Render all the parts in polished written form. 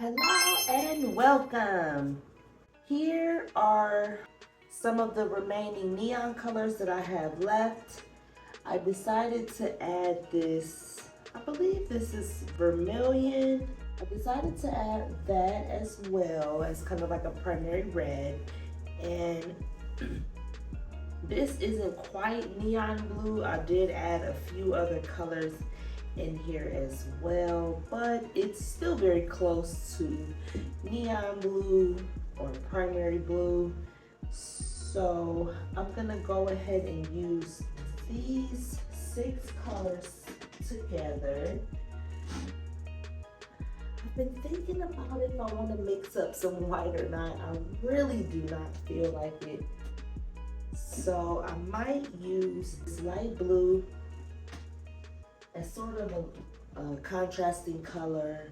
Hello and welcome. Here are some of the remaining neon colors that I have left. I decided to add this, I believe this is vermilion. I decided to add that as well as kind of like a primary red. And this isn't quite neon blue. I did add a few other colors in here as well, but it's still very close to neon blue or primary blue. So I'm gonna go ahead and use these 6 colors together. I've been thinking about if I want to mix up some white or not. I really do not feel like it. So I might use this light blue as sort of a contrasting color.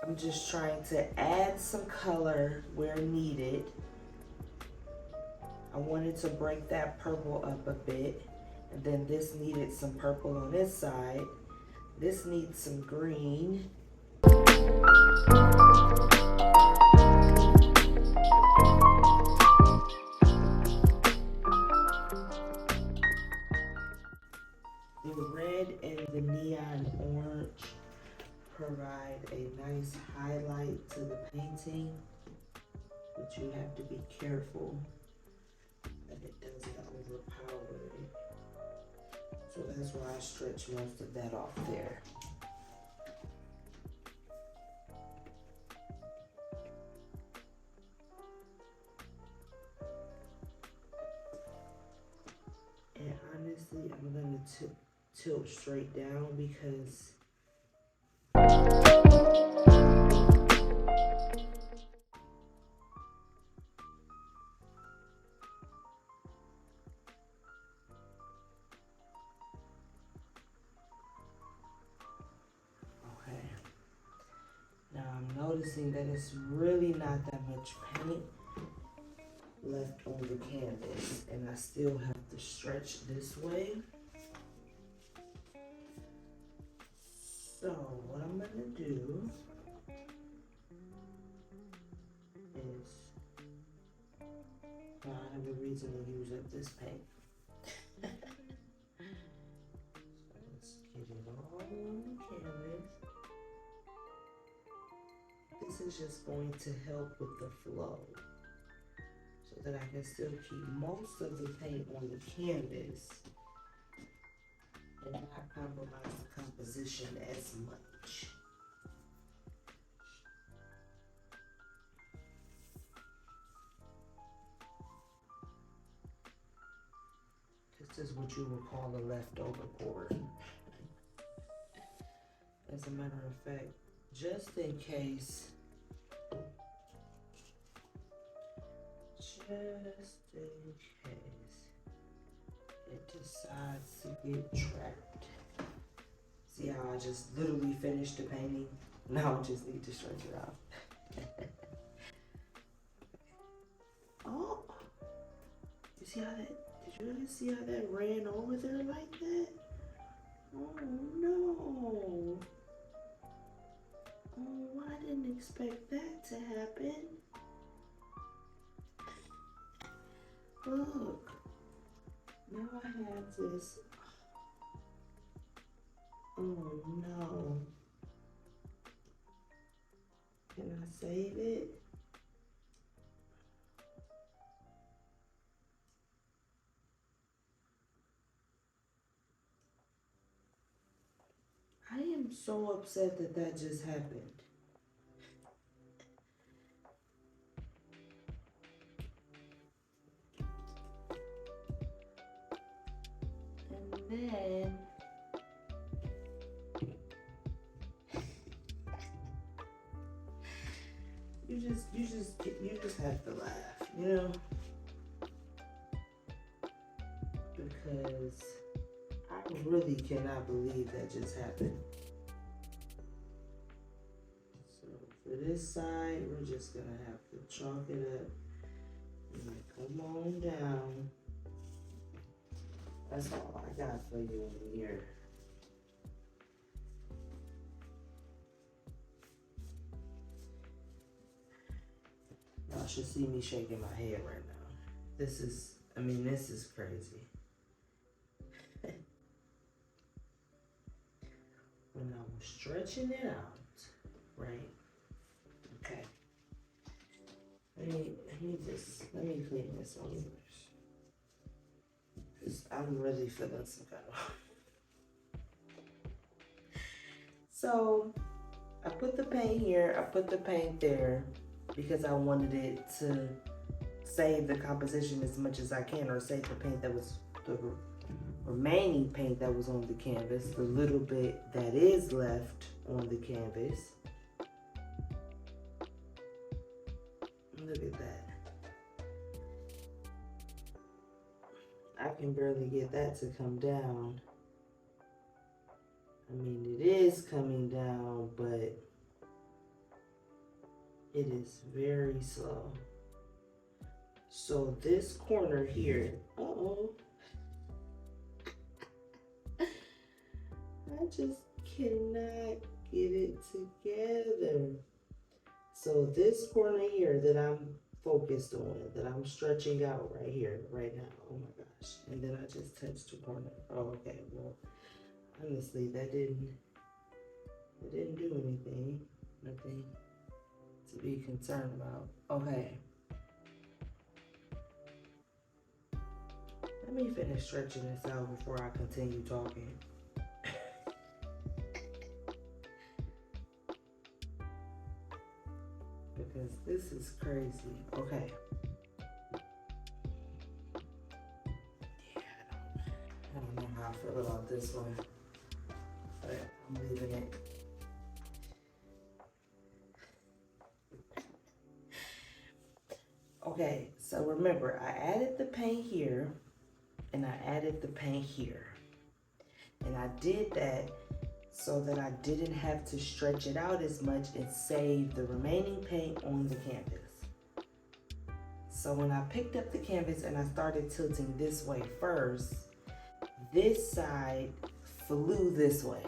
I'm just trying to add some color where needed. I wanted to break that purple up a bit, and then this needed some purple on this side. This needs some green. The red and the neon orange provide a nice highlight to the painting, but you have to be careful that it doesn't overpower it. So that's why I stretch most of that off there. And honestly, I'm gonna tilt straight down because noticing that it's really not that much paint left on the canvas, and I still have to stretch this way. So what I'm gonna do is find a reason to use up this paint. So let's get it all on the canvas. this is just going to help with the flow so that I can still keep most of the paint on the canvas and not compromise the composition as much. This is what you would call a leftover board. As a matter of fact, just in case it decides to get trapped. See how I just literally finished the painting? Now I just need to stretch it out. Oh, you see how that, did you really see how that ran over there like that? Oh no. Oh, I didn't expect that to happen. Look, now I have this. Oh no. Can I save it? I am so upset that that just happened. And then you just have to laugh, you know? Because I really cannot believe that just happened. So for this side, we're just gonna have to chalk it up and come on down. That's all I got for you in here. Y'all should see me shaking my head right now. This is crazy. When I was stretching it out, right? Okay. Let me clean this one first. Because I'm really feeling some kind of. So I put the paint here, I put the paint there because I wanted it to save the composition as much as I can, or save the paint that was the remaining paint that was on the canvas, the little bit that is left on the canvas. Look at that. I can barely get that to come down. I mean, it is coming down, but it is very slow. So this corner here, I just cannot get it together. So this corner here that I'm focused on, that I'm stretching out right here, right now, oh my gosh. And then I just touched the corner. Oh, okay, well, honestly, that didn't do anything, nothing to be concerned about. Okay. Let me finish stretching this out before I continue talking. Because this is crazy. Okay. Yeah, I don't know how I feel about this one, but I'm leaving it. Okay, so remember, I added the paint here and I added the paint here. And I did that so that I didn't have to stretch it out as much and save the remaining paint on the canvas. So when I picked up the canvas and I started tilting this way first, this side flew this way.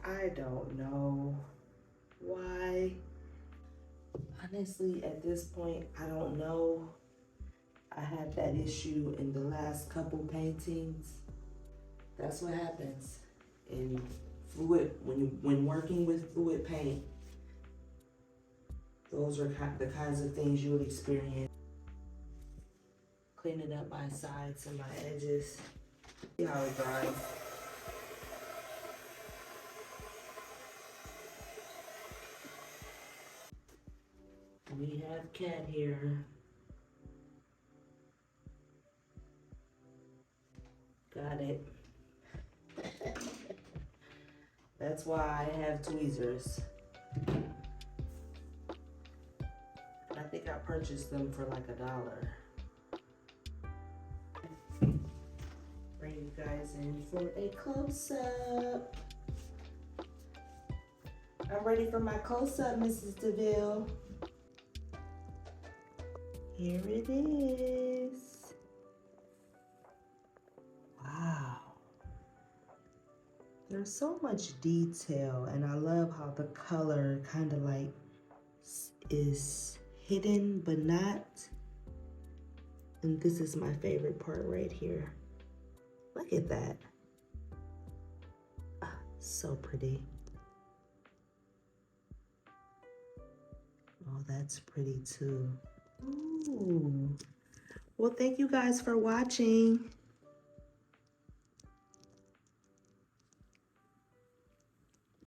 I don't know why. Honestly, at this point, I don't know. I had that issue in the last couple paintings. That's what happens. And fluid, when working with fluid paint, those are the kinds of things you would experience. Cleaning up my sides and my edges. See how it dries. We have Cat here. Got it. That's why I have tweezers. I think I purchased them for like $1. Bring you guys in for a close-up. I'm ready for my close-up, Mrs. DeVille. Here it is. Wow. There's so much detail, and I love how the color kind of like is hidden but not. And this is my favorite part right here. Look at that. Ah, so pretty. Oh, that's pretty too. Ooh. Well, thank you guys for watching.